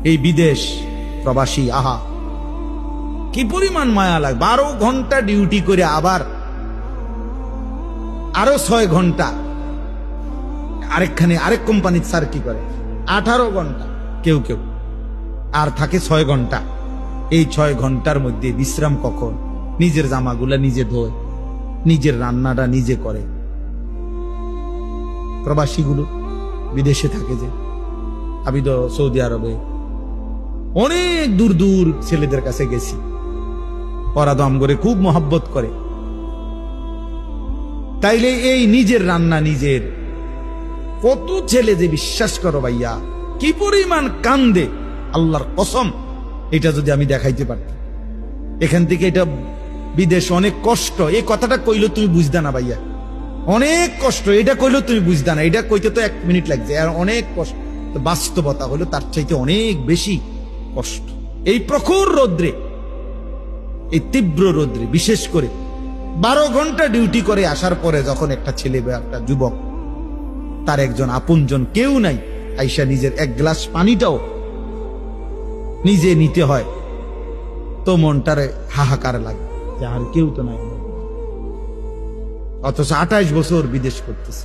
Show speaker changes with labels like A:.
A: এই বিদেশ প্রবাসী, আহা কি পরিমাণ মায়া লাগে। 12 ঘন্টা ডিউটি করে আবার আরো 6 ঘন্টা আরেক কোম্পানির স্যার কি করে 18 ঘন্টা, কেউ কেউ আর থাকে 6 ঘন্টা। এই 6 ঘন্টার মধ্যে বিশ্রাম কখন? নিজের জামাগুলা নিজে ধোয়, নিজের রান্নাটা নিজে করে। প্রবাসীগুলো বিদেশে থাকে, যে আমি তো সৌদি আরবে অনেক দূর দূর ছেলেদের কাছে গেছি, ওরা দম করে খুব মহব্বত করে। তাইলে এই নিজের রান্না নিজের, কত ছেলে যে বিশ্বাস করো ভাইয়া কি পরিমাণ কান্দে, আল্লাহর কসম। এটা যদি আমি দেখাইতে পারতাম। এখান থেকে এটা বিদেশ অনেক কষ্ট, এই কথাটা কইলে তুমি বুঝদা না ভাইয়া, অনেক কষ্ট। এটা কইলেও তুমি বুঝদা না, এটা কইতে তো 1 মিনিট লাগছে, আর অনেক কষ্ট। তো বাস্তবতা হলো তার চাইতে অনেক বেশি কষ্ট। এই প্রখর রৌদ্রে, এই তীব্র রৌদ্রে, বিশেষ করে 12 ঘন্টা ডিউটি করে আসার পরে যখন একটা ছেলে বা একটা যুবক, তার একজন আপনজন কেউ নাই, আইসা নিজের 1 গ্লাস পানিটাও নিজে নিতে হয়, তো মনটারে হাহাকার লাগে যে আর কেউ তো নাই। অথচ 28 বছর বিদেশ করতেছে।